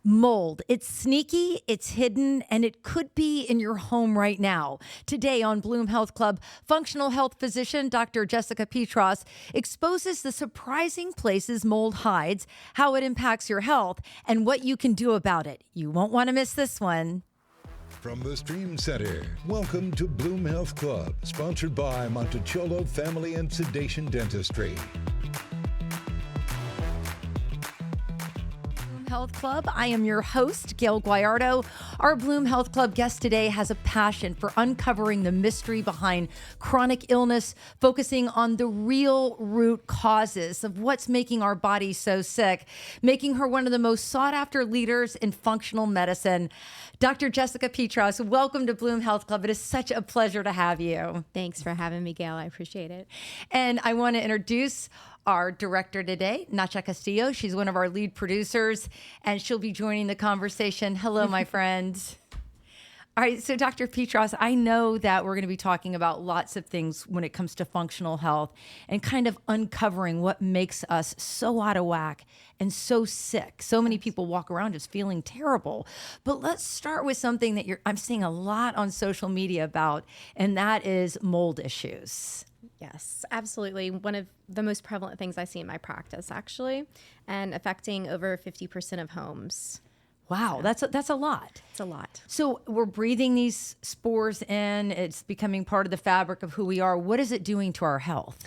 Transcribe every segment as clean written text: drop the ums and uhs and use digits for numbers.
Mold. It's sneaky, it's hidden, and it could be in your home right now. Today on Bloom Health Club, functional health physician Dr. Jessica Peatross exposes the surprising places mold hides, how it impacts your health, and what you can do about it. You won't want to miss this one. From the Stream Center, welcome to Bloom Health Club, sponsored by Monticello Family and Sedation Dentistry. Health Club. I am your host, Gayle Guyardo. Our Bloom Health Club guest today has a passion for uncovering the mystery behind chronic illness, focusing on the real root causes of what's making our bodies so sick, making her one of the most sought-after leaders in functional medicine. Dr. Jessica Peatross, welcome to Bloom Health Club. It is such a pleasure to have you. Thanks for having me, Gayle. I appreciate it. And I want to introduce our director today, Nacha Castillo. She's one of our lead producers, and she'll be joining the conversation. Hello, my friend. All right, so Dr. Peatross, I know that we're going to be talking about lots of things when it comes to functional health and kind of uncovering what makes us so out of whack and so sick. So many people walk around just feeling terrible. But let's start with something that I'm seeing a lot on social media about, and that is mold issues. Yes, absolutely. One of the most prevalent things I see in my practice, actually, and affecting over 50% of homes. Wow, that's a lot. It's a lot. So we're breathing these spores in. It's becoming part of the fabric of who we are. What is it doing to our health?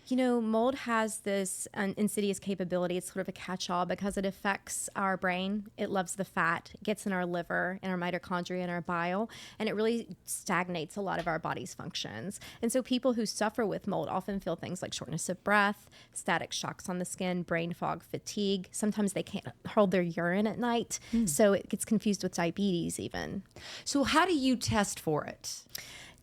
You know, mold has this insidious capability. It's sort of a catch-all because it affects our brain. It loves the fat. It gets in our liver, in our mitochondria, and our bile, and it really stagnates a lot of our body's functions. And so people who suffer with mold often feel things like shortness of breath, static shocks on the skin, brain fog, fatigue. Sometimes they can't hold their urine at night, so it gets confused with diabetes even. So how do you test for it?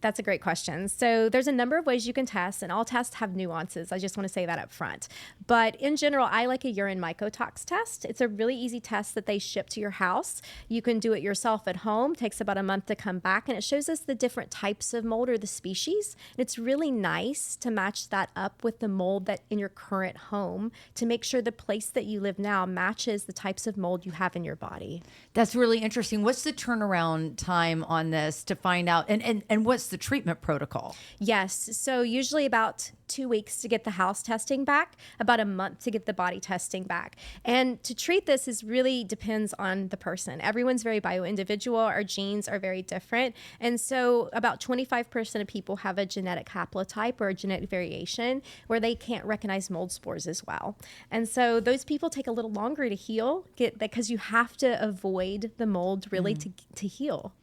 That's a great question. So there's a number of ways you can test, and all tests have nuances. I just want to say that up front. But in general, I like a urine mycotox test. It's a really easy test that they ship to your house. You can do it yourself at home. It takes about a month to come back, and it shows us the different types of mold or the species. And it's really nice to match that up with the mold that in your current home to make sure the place that you live now matches the types of mold you have in your body. That's really interesting. What's the turnaround time on this to find out? And what's the treatment protocol? Yes. So usually about 2 weeks to get the house testing back, about a month to get the body testing back. And to treat this is really depends on the person. Everyone's very bio-individual. Our genes are very different. And so about 25% of people have a genetic haplotype or a genetic variation where they can't recognize mold spores as well. And so those people take a little longer to heal because you have to avoid the mold really to heal.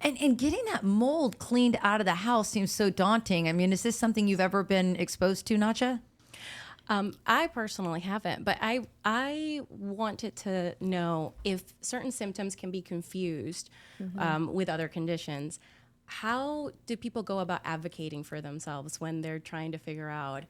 And getting that mold cleaned out of the house seems so daunting. I mean, is this something you've ever been exposed to, Nacha? I personally haven't, but I wanted to know if certain symptoms can be confused with other conditions. How do people go about advocating for themselves when they're trying to figure out,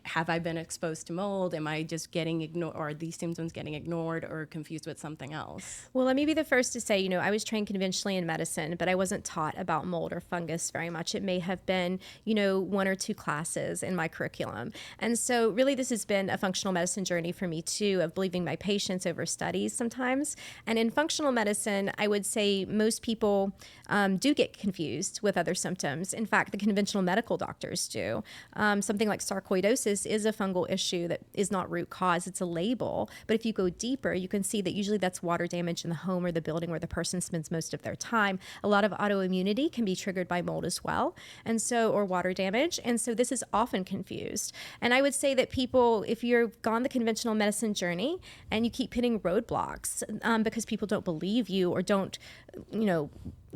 have I been exposed to mold? Am I just getting ignored, or are these symptoms getting ignored or confused with something else? Well, let me be the first to say, I was trained conventionally in medicine, but I wasn't taught about mold or fungus very much. It may have been, 1 or 2 classes in my curriculum. And so really this has been a functional medicine journey for me too, of believing my patients over studies sometimes. And in functional medicine, I would say most people do get confused with other symptoms. In fact, the conventional medical doctors do. Something like sarcoidosis is a fungal issue that is not root cause. It's a label. But if you go deeper, you can see that usually that's water damage in the home or the building where the person spends most of their time. A lot of autoimmunity can be triggered by mold as well, or water damage. And so this is often confused. And I would say that people, if you've gone the conventional medicine journey and you keep hitting roadblocks because people don't believe you or don't,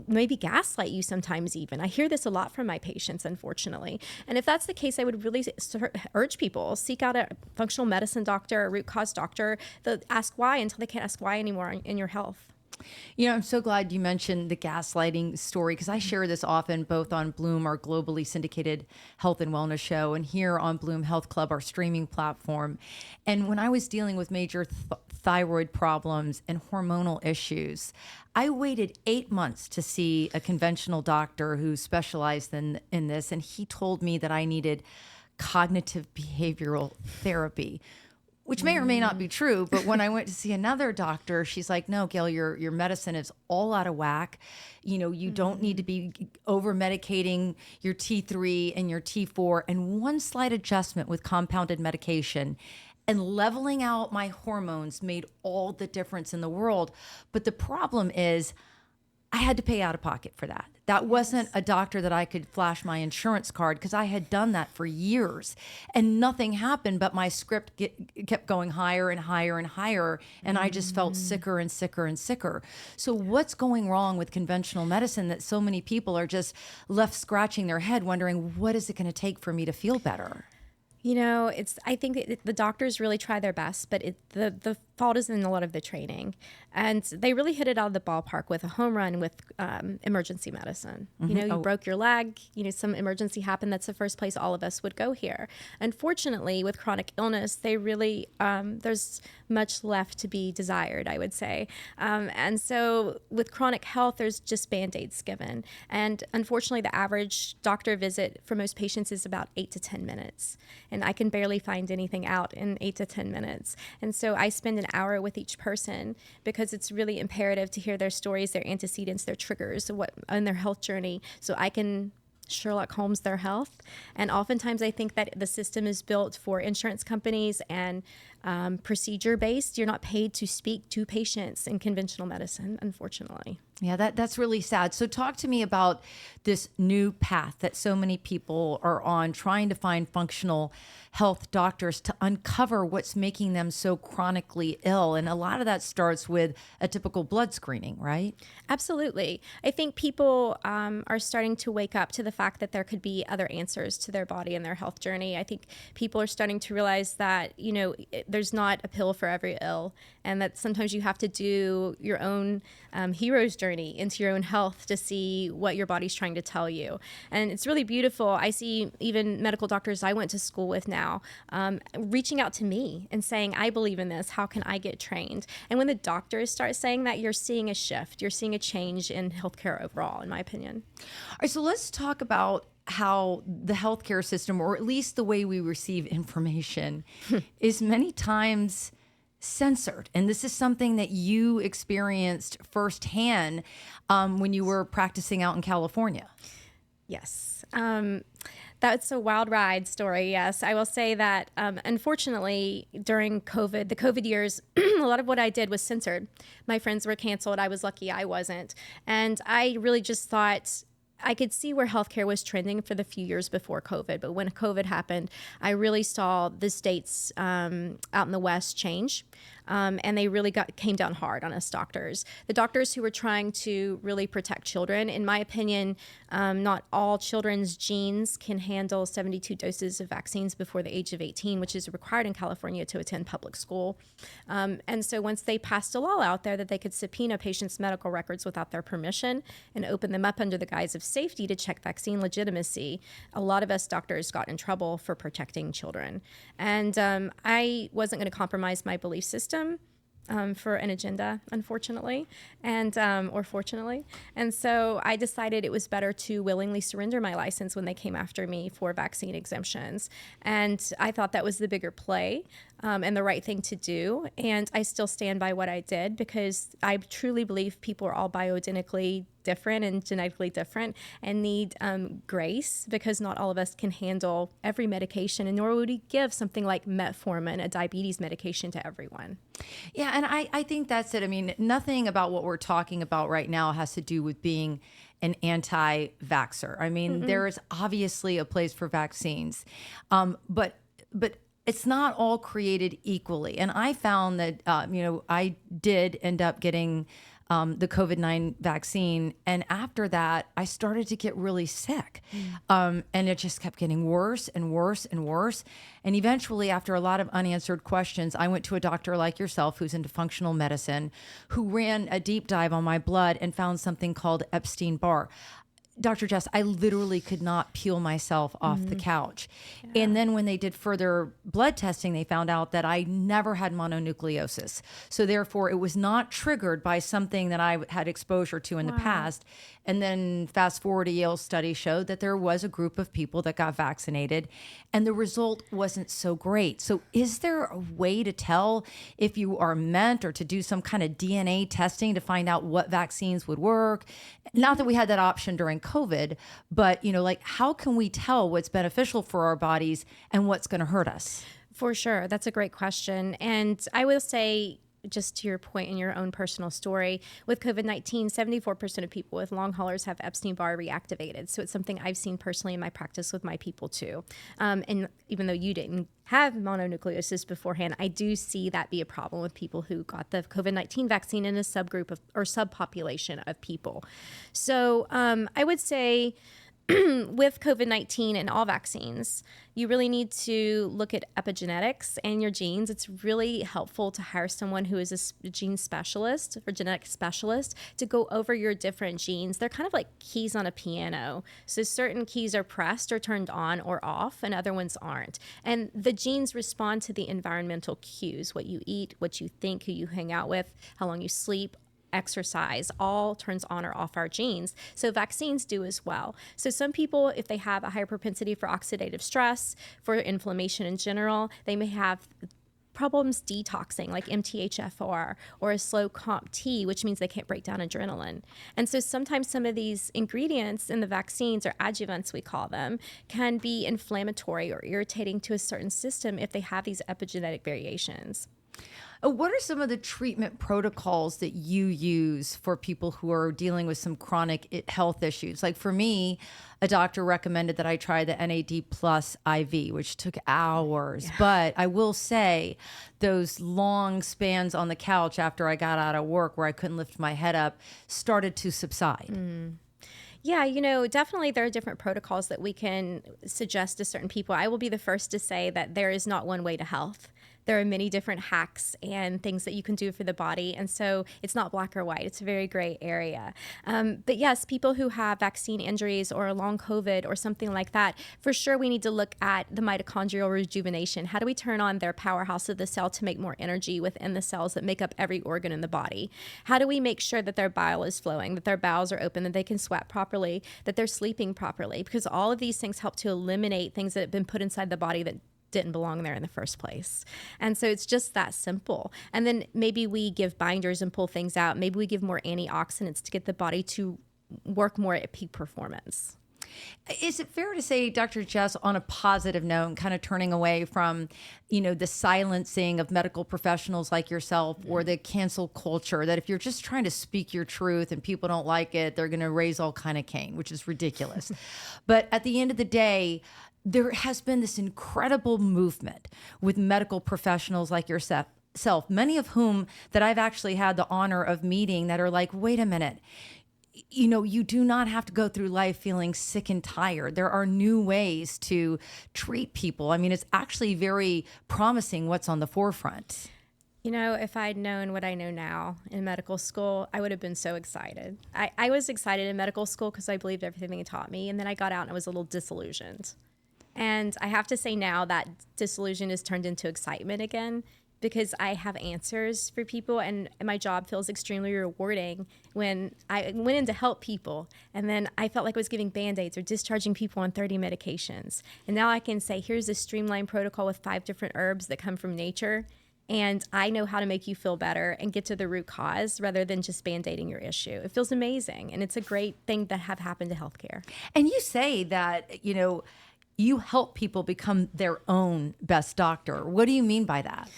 maybe gaslight you sometimes even. I hear this a lot from my patients, unfortunately. And if that's the case, I would really urge people, seek out a functional medicine doctor, a root cause doctor, ask why until they can't ask why anymore in your health. I'm so glad you mentioned the gaslighting story because I share this often both on Bloom, our globally syndicated health and wellness show, and here on Bloom Health Club, our streaming platform. And when I was dealing with major thyroid problems and hormonal issues, I waited 8 months to see a conventional doctor who specialized in this, and he told me that I needed cognitive behavioral therapy. which may or may not be true. But when I went to see another doctor, she's like, no, Gayle, your medicine is all out of whack. You don't need to be over medicating your T3 and your T4, and one slight adjustment with compounded medication and leveling out my hormones made all the difference in the world. But the problem is, I had to pay out of pocket for that. That wasn't a doctor that I could flash my insurance card, because I had done that for years and nothing happened, but my script kept going higher and higher and higher, and I just felt sicker and sicker and sicker. So what's going wrong with conventional medicine that so many people are just left scratching their head wondering, what is it going to take for me to feel better? I think the doctors really try their best, but the fault is in a lot of the training. And they really hit it out of the ballpark with a home run with emergency medicine. You broke your leg, some emergency happened. That's the first place all of us would go here. Unfortunately, with chronic illness, they really, there's much left to be desired, I would say. And so with chronic health, there's just Band-Aids given. And unfortunately, the average doctor visit for most patients is about 8 to 10 minutes. And I can barely find anything out in 8 to 10 minutes. And so I spend an hour with each person, because it's really imperative to hear their stories, their antecedents, their triggers, what on their health journey, so I can Sherlock Holmes their health. And oftentimes I think that the system is built for insurance companies and procedure-based. You're not paid to speak to patients in conventional medicine, unfortunately. Yeah, that's really sad. So talk to me about this new path that so many people are on, trying to find functional health doctors to uncover what's making them so chronically ill. And a lot of that starts with a typical blood screening, right? Absolutely. I think people are starting to wake up to the fact that there could be other answers to their body and their health journey. I think people are starting to realize that, there's not a pill for every ill, and that sometimes you have to do your own hero's journey into your own health to see what your body's trying to tell you. And it's really beautiful. I see even medical doctors I went to school with now reaching out to me and saying, I believe in this. How can I get trained? And when the doctors start saying that, you're seeing a shift. You're seeing a change in healthcare overall, in my opinion. All right, so let's talk about how the healthcare system, or at least the way we receive information, is many times censored. And this is something that you experienced firsthand when you were practicing out in California. Yes. That's a wild ride story. Yes. I will say that, unfortunately, during COVID, the COVID years, a lot of what I did was censored. My friends were canceled. I was lucky I wasn't. And I really just thought, I could see where healthcare was trending for the few years before COVID. But when COVID happened, I really saw the states out in the West change. And they really came down hard on us doctors. The doctors who were trying to really protect children, in my opinion, not all children's genes can handle 72 doses of vaccines before the age of 18, which is required in California to attend public school. And so once they passed a law out there that they could subpoena patients' medical records without their permission and open them up under the guise of safety to check vaccine legitimacy, a lot of us doctors got in trouble for protecting children. And I wasn't going to compromise my belief system for an agenda, unfortunately, and or fortunately. And so I decided it was better to willingly surrender my license when they came after me for vaccine exemptions. And I thought that was the bigger play and the right thing to do. And I still stand by what I did, because I truly believe people are all bioidentically different and genetically different and need grace, because not all of us can handle every medication, and nor would we give something like metformin, a diabetes medication, to everyone. Yeah, and I think that's it. I mean, nothing about what we're talking about right now has to do with being an anti-vaxxer. I mean, there is obviously a place for vaccines, but it's not all created equally. And I found that, I did end up getting the COVID-19 vaccine. And after that, I started to get really sick. And it just kept getting worse and worse and worse. And eventually, after a lot of unanswered questions, I went to a doctor like yourself who's into functional medicine, who ran a deep dive on my blood and found something called Epstein-Barr. Dr. Jess, I literally could not peel myself off the couch. And then when they did further blood testing, they found out that I never had mononucleosis. So therefore, it was not triggered by something that I had exposure to in the past. And then fast forward, a Yale study showed that there was a group of people that got vaccinated and the result wasn't so great. So is there a way to tell if you are meant or to do some kind of DNA testing to find out what vaccines would work? Not that we had that option during COVID, but like how can we tell what's beneficial for our bodies and what's going to hurt us? For sure. That's a great question. And I will say, just to your point in your own personal story, with COVID-19, 74% of people with long haulers have Epstein-Barr reactivated. So it's something I've seen personally in my practice with my people too. And even though you didn't have mononucleosis beforehand, I do see that be a problem with people who got the COVID-19 vaccine in a subgroup of or subpopulation of people. So I would say with COVID-19 and all vaccines, you really need to look at epigenetics and your genes. It's really helpful to hire someone who is a gene specialist or genetic specialist to go over your different genes. They're kind of like keys on a piano. So certain keys are pressed or turned on or off, and other ones aren't. And the genes respond to the environmental cues, what you eat, what you think, who you hang out with, how long you sleep, exercise, all turns on or off our genes. So vaccines do as well. So some people, if they have a higher propensity for oxidative stress, for inflammation in general, they may have problems detoxing like MTHFR or a slow COMT, which means they can't break down adrenaline. And so sometimes some of these ingredients in the vaccines, or adjuvants we call them, can be inflammatory or irritating to a certain system if they have these epigenetic variations. What are some of the treatment protocols that you use for people who are dealing with some chronic health issues? Like for me, a doctor recommended that I try the NAD plus IV, which took hours. Yeah. But I will say those long spans on the couch after I got out of work where I couldn't lift my head up started to subside. Yeah, definitely there are different protocols that we can suggest to certain people. I will be the first to say that there is not one way to health. There are many different hacks and things that you can do for the body. And so it's not black or white. It's a very gray area. But yes, people who have vaccine injuries or long COVID or something like that, for sure we need to look at the mitochondrial rejuvenation. How do we turn on their powerhouse of the cell to make more energy within the cells that make up every organ in the body? How do we make sure that their bile is flowing, that their bowels are open, that they can sweat properly, that they're sleeping properly? Because all of these things help to eliminate things that have been put inside the body that didn't belong there in the first place. And so it's just that simple. And then maybe we give binders and pull things out. Maybe we give more antioxidants to get the body to work more at peak performance. Is it fair to say, Dr. Jess, on a positive note, kind of turning away from, the silencing of medical professionals like yourself or the cancel culture, that if you're just trying to speak your truth and people don't like it, they're going to raise all kind of Cain, which is ridiculous. But at the end of the day, there has been this incredible movement with medical professionals like yourself, many of whom that I've actually had the honor of meeting that are like, wait a minute, you do not have to go through life feeling sick and tired. There are new ways to treat people. I mean, it's actually very promising what's on the forefront. If I'd known what I know now in medical school, I would have been so excited. I was excited in medical school because I believed everything they taught me. And then I got out and I was a little disillusioned. And I have to say now that disillusion has turned into excitement again because I have answers for people and my job feels extremely rewarding when I went in to help people and then I felt like I was giving Band-Aids or discharging people on 30 medications. And now I can say, here's a streamlined protocol with 5 different herbs that come from nature. And I know how to make you feel better and get to the root cause rather than just Band-Aiding your issue. It feels amazing. And it's a great thing to have happen to healthcare. And you say that, you help people become their own best doctor. What do you mean by that?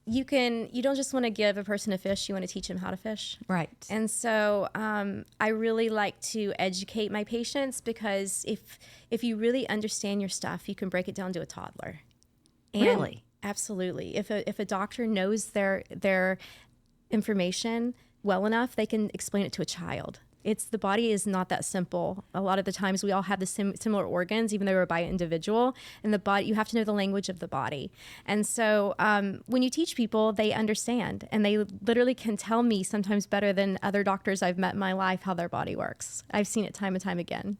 You don't just want to give a person a fish, you want to teach them how to fish. Right. And so I really like to educate my patients because if you really understand your stuff, you can break it down to a toddler. And really? Absolutely. If a doctor knows their information well enough, they can explain it to a child. The body is not that simple. A lot of the times we all have the similar organs, even though we're by individual. And the body, you have to know the language of the body. And so when you teach people, they understand, and they literally can tell me sometimes better than other doctors I've met in my life how their body works. I've seen it time and time again.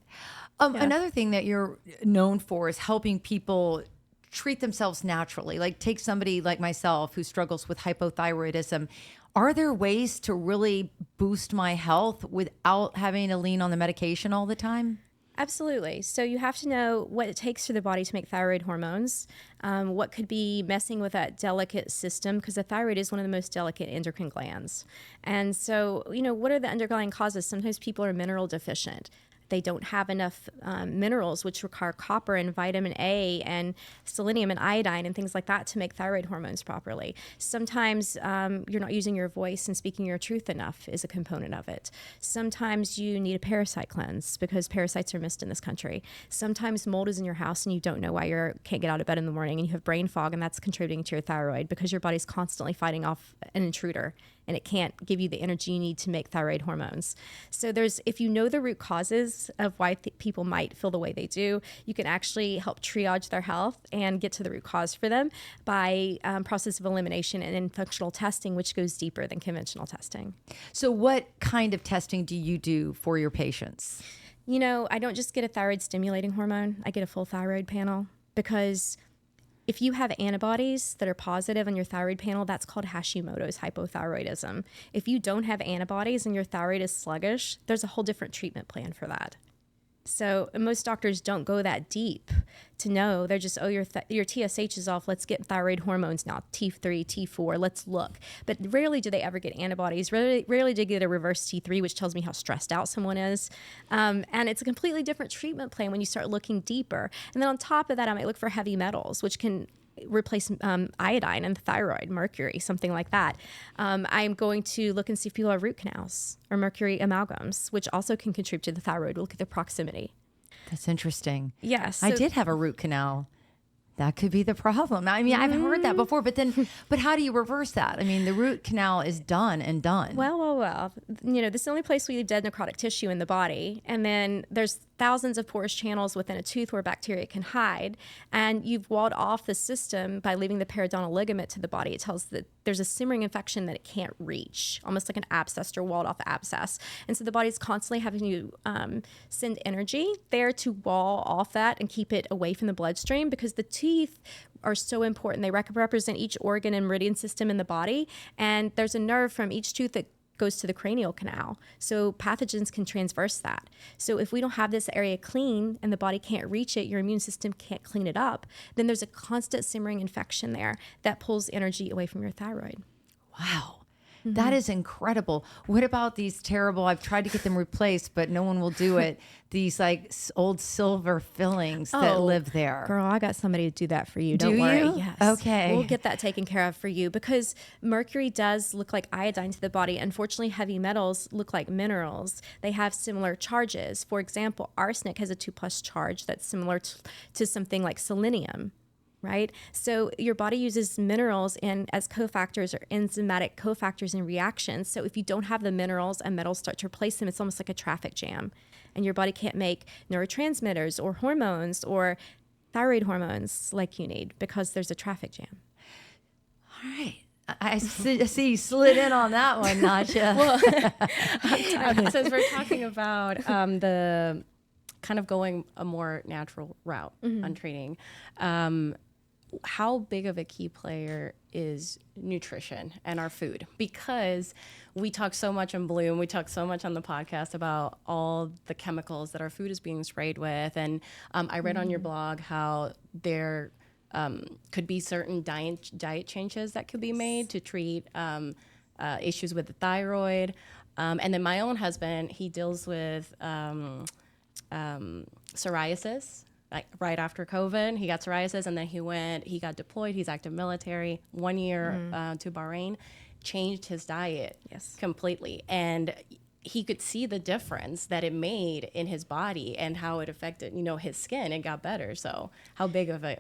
Another thing that you're known for is helping people treat themselves naturally. Like take somebody like myself who struggles with hypothyroidism. Are there ways to really boost my health without having to lean on the medication all the time? Absolutely. So you have to know what it takes for the body to make thyroid hormones, what could be messing with that delicate system, because the thyroid is one of the most delicate endocrine glands. And so, what are the underlying causes? Sometimes people are mineral deficient. They don't have enough minerals, which require copper and vitamin A and selenium and iodine and things like that to make thyroid hormones properly. Sometimes you're not using your voice and speaking your truth enough is a component of it. Sometimes you need a parasite cleanse because parasites are missed in this country. Sometimes mold is in your house and you don't know why you can't get out of bed in the morning, and you have brain fog, and that's contributing to your thyroid because your body's constantly fighting off an intruder, and it can't give you the energy you need to make thyroid hormones. So if you know the root causes of why people might feel the way they do, you can actually help triage their health and get to the root cause for them by process of elimination and in functional testing, which goes deeper than conventional testing. So what kind of testing do you do for your patients? I don't just get a thyroid stimulating hormone. I get a full thyroid panel, because if you have antibodies that are positive on your thyroid panel, that's called Hashimoto's hypothyroidism. If you don't have antibodies and your thyroid is sluggish, there's a whole different treatment plan for that. So most doctors don't go that deep to know. They're just, your TSH is off. Let's get thyroid hormones now, T3, T4, let's look. But rarely do they ever get antibodies. Rarely do they get a reverse T3, which tells me how stressed out someone is. And it's a completely different treatment plan when you start looking deeper. And then on top of that, I might look for heavy metals, which can replace iodine in the thyroid, mercury, something like that. I'm going to look and see if people have root canals or mercury amalgams, which also can contribute to the thyroid. We'll look at the proximity. That's interesting. Yes. I did have a root canal. That could be the problem. I mean, I've heard that before, but how do you reverse that? I mean, the root canal is done and done. Well. This is the only place we leave dead necrotic tissue in the body. And then there's thousands of porous channels within a tooth where bacteria can hide. And you've walled off the system by leaving the periodontal ligament to the body. It tells that there's a simmering infection that it can't reach, almost like an abscess or walled off abscess. And so the body's constantly having to send energy there to wall off that and keep it away from the bloodstream, because the teeth are so important. They represent each organ and meridian system in the body. And there's a nerve from each tooth that goes to the cranial canal. So pathogens can transverse that. So if we don't have this area clean and the body can't reach it, your immune system can't clean it up, then there's a constant simmering infection there that pulls energy away from your thyroid. Wow. That is incredible. What about these terrible, I've tried to get them replaced, but no one will do it, these like old silver fillings that live there? Girl, I got somebody to do that for you. Don't worry. Yes. Okay. We'll get that taken care of for you, because mercury does look like iodine to the body. Unfortunately, heavy metals look like minerals. They have similar charges. For example, arsenic has a 2+ charge that's similar to something like selenium. Right? So your body uses minerals as cofactors or enzymatic cofactors in reactions. So if you don't have the minerals and metals start to replace them, it's almost like a traffic jam. And your body can't make neurotransmitters or hormones or thyroid hormones like you need, because there's a traffic jam. All right. I see you slid in on that one, Nacha. Well, since we're talking about the kind of going a more natural route on treating, how big of a key player is nutrition and our food? Because we talk so much in Bloom, we talk so much on the podcast about all the chemicals that our food is being sprayed with. And I read on your blog how there could be certain diet changes that could be made to treat issues with the thyroid. And then my own husband, he deals with psoriasis. Like right after COVID, he got psoriasis, and then he got deployed. He's active military, 1 year to Bahrain, changed his diet completely. And he could see the difference that it made in his body and how it affected, his skin. It got better. So how big of a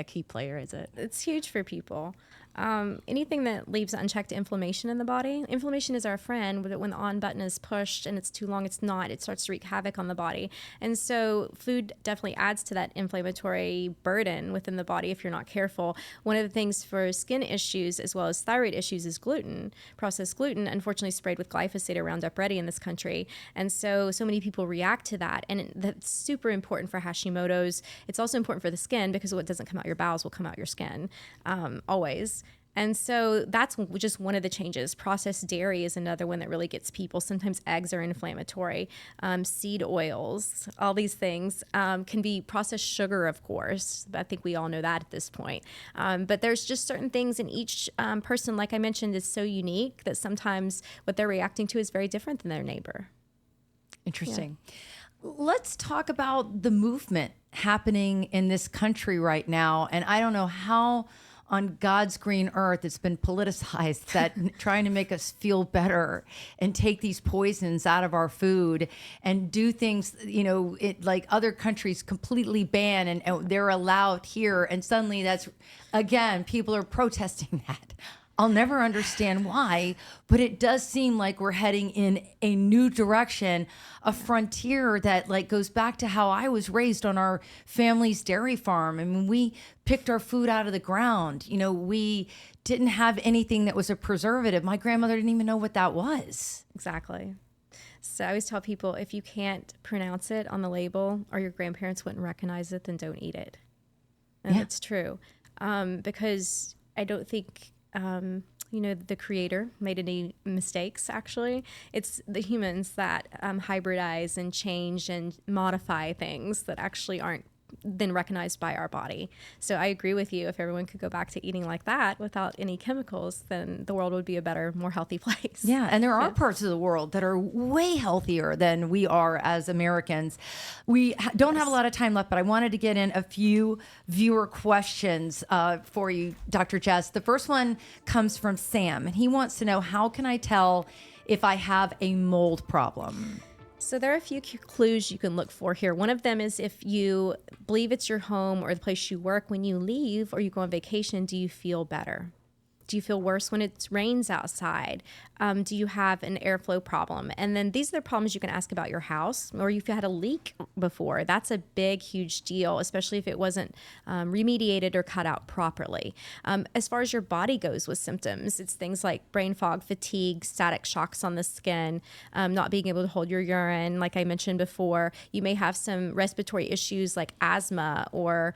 key player is it? It's huge for people. Anything that leaves unchecked inflammation in the body. Inflammation is our friend, but when the on button is pushed and it's too long, it's not. It starts to wreak havoc on the body. And so food definitely adds to that inflammatory burden within the body if you're not careful. One of the things for skin issues as well as thyroid issues is gluten. Processed gluten, unfortunately sprayed with glyphosate or Roundup Ready in this country. And so many people react to that. And that's super important for Hashimoto's. It's also important for the skin because what doesn't come out your bowels will come out your skin, always. And so that's just one of the changes. Processed dairy is another one that really gets people. Sometimes eggs are inflammatory. Seed oils, all these things can be processed sugar, of course. I think we all know that at this point. But there's just certain things in each person, like I mentioned, is so unique that sometimes what they're reacting to is very different than their neighbor. Interesting. Yeah. Let's talk about the movement happening in this country right now. And I don't know how on God's green earth it's been politicized that trying to make us feel better and take these poisons out of our food and do things, like other countries completely ban and they're allowed here. And suddenly people are protesting that. I'll never understand why, but it does seem like we're heading in a new direction, a frontier that goes back to how I was raised on our family's dairy farm. I mean, we picked our food out of the ground. We didn't have anything that was a preservative. My grandmother didn't even know what that was. Exactly. So I always tell people, if you can't pronounce it on the label or your grandparents wouldn't recognize it, then don't eat it. And it's true. Because I don't think the creator made any mistakes, actually. It's the humans that hybridize and change and modify things that actually aren't then recognized by our body. So I agree with you. If everyone could go back to eating like that without any chemicals, then the world would be a better, more healthy place. Yeah, and there are parts of the world that are way healthier than we are as Americans. We don't have a lot of time left, but I wanted to get in a few viewer questions for you, Dr. Jess. The first one comes from Sam, and he wants to know, how can I tell if I have a mold problem? So there are a few clues you can look for here. One of them is if you believe it's your home or the place you work, when you leave or you go on vacation, do you feel better? Do you feel worse when it rains outside? Do you have an airflow problem? And then these are the problems you can ask about your house, or if you had a leak before. That's a big, huge deal, especially if it wasn't remediated or cut out properly. As far as your body goes with symptoms, it's things like brain fog, fatigue, static shocks on the skin, not being able to hold your urine. Like I mentioned before, you may have some respiratory issues like asthma, or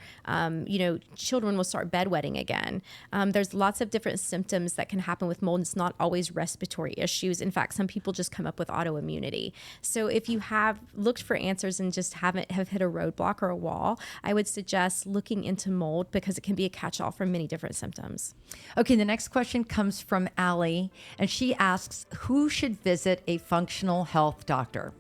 children will start bedwetting again. There's lots of different symptoms that can happen with mold. It's not always respiratory issues. In fact, some people just come up with autoimmunity. So if you have looked for answers and just have hit a roadblock or a wall, I would suggest looking into mold, because it can be a catch-all for many different symptoms. Okay, the next question comes from Allie, and she asks, who should visit a functional health doctor?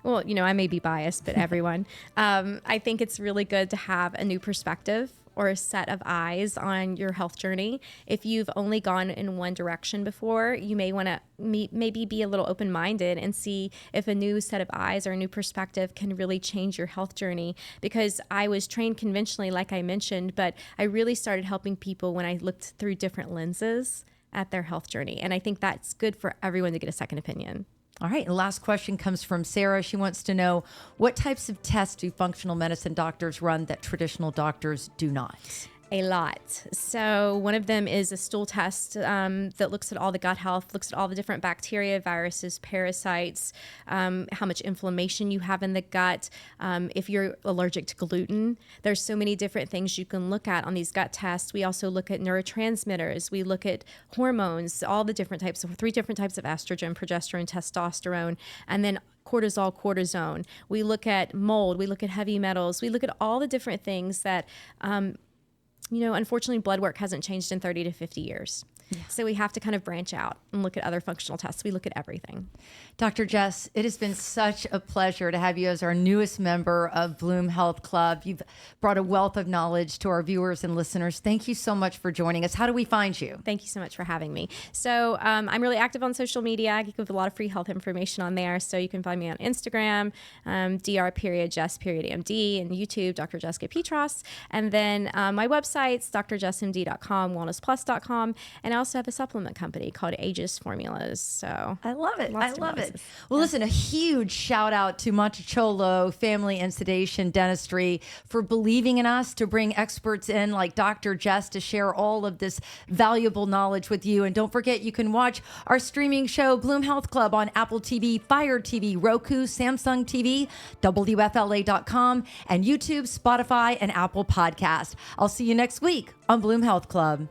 Well, I may be biased, but everyone. I think it's really good to have a new perspective or a set of eyes on your health journey. If you've only gone in one direction before, you may want to maybe be a little open-minded and see if a new set of eyes or a new perspective can really change your health journey. Because I was trained conventionally, like I mentioned, but I really started helping people when I looked through different lenses at their health journey. And I think that's good for everyone to get a second opinion. All right. And last question comes from Sarah. She wants to know, what types of tests do functional medicine doctors run that traditional doctors do not? A lot. So one of them is a stool test that looks at all the gut health, looks at all the different bacteria, viruses, parasites, how much inflammation you have in the gut. If you're allergic to gluten, there's so many different things you can look at on these gut tests. We also look at neurotransmitters. We look at hormones, all the different types of 3 different types of estrogen, progesterone, testosterone, and then cortisol, cortisone. We look at mold. We look at heavy metals. We look at all the different things that unfortunately, blood work hasn't changed in 30 to 50 years. So we have to kind of branch out and look at other functional tests. We look at everything. Dr. Jess, it has been such a pleasure to have you as our newest member of Bloom Health Club. You've brought a wealth of knowledge to our viewers and listeners. Thank you so much for joining us. How do we find you? Thank you so much for having me. So I'm really active on social media. I give a lot of free health information on there. So you can find me on Instagram, Dr.Jess.MD, and YouTube, Dr. Jessica Peatross. And then my website's drjessmd.com, wellnessplus.com. And I also have a supplement company called Aegis Formulas. So I love it. I love it. Well, Yeah. listen, a huge shout out to Monticello Family and Sedation Dentistry for believing in us to bring experts in like Dr. Jess to share all of this valuable knowledge with you. And don't forget, you can watch our streaming show, Bloom Health Club, on Apple TV, Fire TV, Roku, Samsung TV, WFLA.com, and YouTube, Spotify, and Apple Podcast. I'll see you next week on Bloom Health Club.